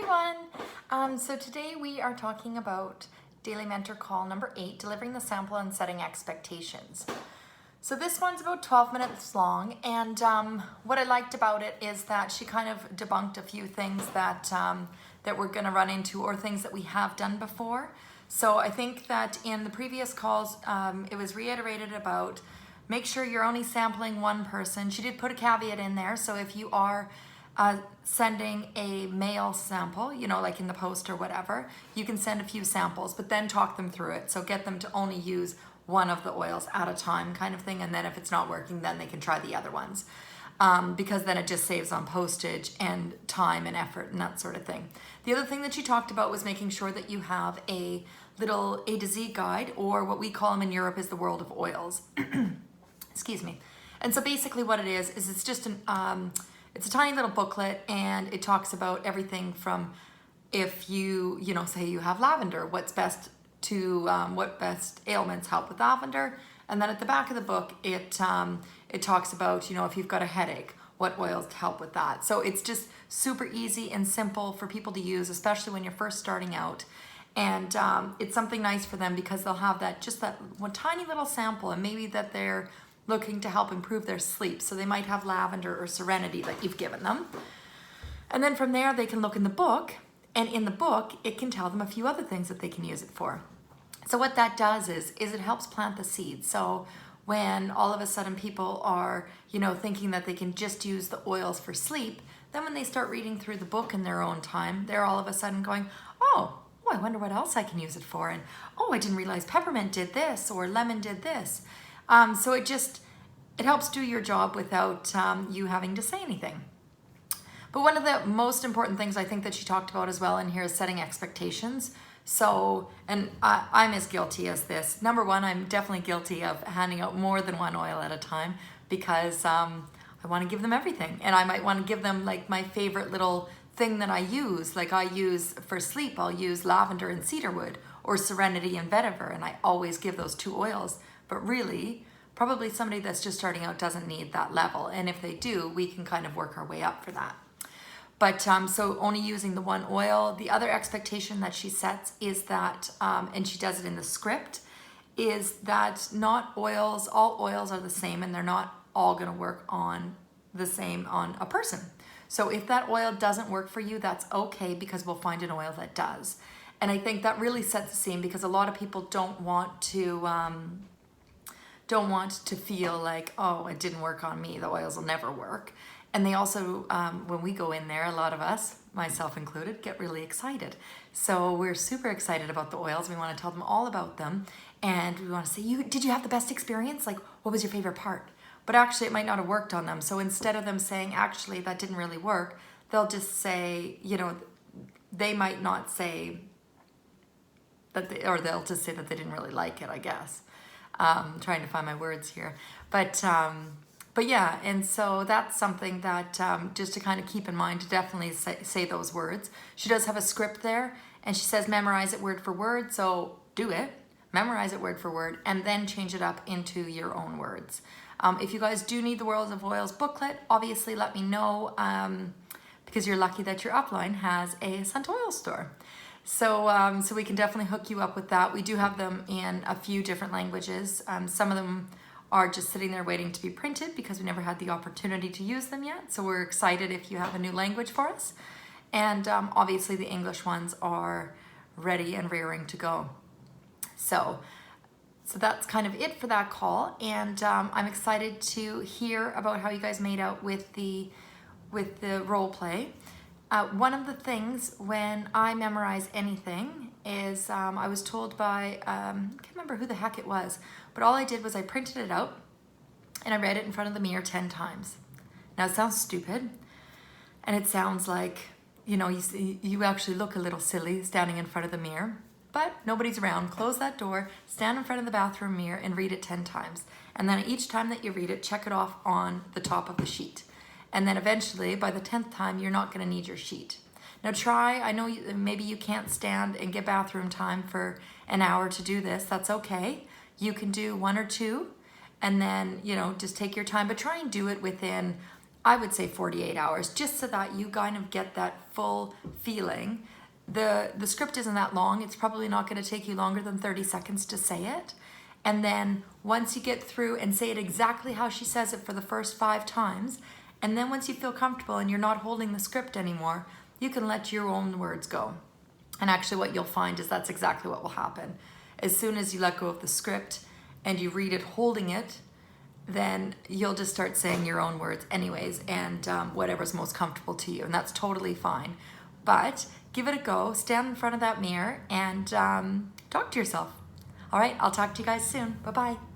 everyone. So today we are talking about Daily Mentor Call number 8, delivering the sample and setting expectations. So this one's about 12 minutes long, and what I liked about it is that she kind of debunked a few things that that we're going to run into, or things that we have done before. So I think that in the previous calls, it was reiterated about make sure you're only sampling one person. She did put a caveat in there, so if you are sending a mail sample, you know, like in the post or whatever, you can send a few samples, but then talk them through it. So get them to only use one of the oils at a time kind of thing. And then if it's not working, then they can try the other ones. Because then it just saves on postage and time and effort and that sort of thing. The other thing that she talked about was making sure that you have a little A to Z guide, or what we call them in Europe is the world of oils. Excuse me. And so basically what it is it's just it's a tiny little booklet, and it talks about everything from if you say you have lavender, what's best to what best ailments help with lavender. And then at the back of the book, it talks about, if you've got a headache, what oils help with that. So it's just super easy and simple for people to use, especially when you're first starting out. And it's something nice for them because they'll have that one tiny little sample, and maybe that they're looking to help improve their sleep. So they might have lavender or serenity that you've given them. And then from there, they can look in the book, and in the book, it can tell them a few other things that they can use it for. So what that does is it helps plant the seed. So when all of a sudden people are, thinking that they can just use the oils for sleep, then when they start reading through the book in their own time, they're all of a sudden going, oh, I wonder what else I can use it for. And, I didn't realize peppermint did this or lemon did this. So it helps do your job without you having to say anything. But one of the most important things I think that she talked about as well in here is setting expectations. So, and I'm as guilty as this. Number one, I'm definitely guilty of handing out more than one oil at a time because I want to give them everything. And I might want to give them like my favorite little thing that I use. Like I use for sleep, I'll use lavender and cedarwood, or serenity and vetiver. And I always give those two oils. But really, probably somebody that's just starting out doesn't need that level. And if they do, we can kind of work our way up for that. But so only using the one oil. The other expectation that she sets is that, and she does it in the script, is that all oils are the same, and they're not all gonna work on the same on a person. So if that oil doesn't work for you, that's okay, because we'll find an oil that does. And I think that really sets the scene, because a lot of people don't want to feel like, oh, it didn't work on me, the oils will never work. And they also, when we go in there, a lot of us, myself included, get really excited. So we're super excited about the oils. We want to tell them all about them. And we want to say, did you have the best experience? Like, what was your favorite part? But actually, it might not have worked on them. So instead of them saying, actually, that didn't really work, they'll just say, they might not say that they'll just say that they didn't really like it, I guess. Trying to find my words here. But yeah, and so that's something that just to kind of keep in mind, to definitely say those words. She does have a script there, and she says memorize it word for word. So do it, memorize it word for word, and then change it up into your own words. If you guys do need the Worlds of Oils booklet, obviously let me know, because you're lucky that your upline has a scent oil store. So, so we can definitely hook you up with that. We do have them in a few different languages. Some of them are just sitting there waiting to be printed because we never had the opportunity to use them yet. So we're excited if you have a new language for us. And obviously the English ones are ready and raring to go. So that's kind of it for that call. And I'm excited to hear about how you guys made out with the role play. One of the things when I memorize anything is I was told by, I can't remember who the heck it was, but all I did was I printed it out and I read it in front of the mirror 10 times. Now it sounds stupid, and it sounds like, you actually look a little silly standing in front of the mirror, but nobody's around. Close that door, stand in front of the bathroom mirror and read it 10 times. And then each time that you read it, check it off on the top of the sheet. And then eventually, by the 10th time, you're not going to need your sheet. Now I know maybe you can't stand and get bathroom time for an hour to do this. That's okay. You can do one or two, and then, just take your time. But try and do it within I would say 48 hours, just so that you kind of get that full feeling. The script isn't that long. It's probably not going to take you longer than 30 seconds to say it. And then once you get through and say it exactly how she says it for the first 5 times, and then once you feel comfortable and you're not holding the script anymore, you can let your own words go. And actually what you'll find is that's exactly what will happen. As soon as you let go of the script and you read it holding it, then you'll just start saying your own words anyways, and whatever's most comfortable to you, and that's totally fine. But give it a go, stand in front of that mirror and talk to yourself. All right, I'll talk to you guys soon. Bye-bye.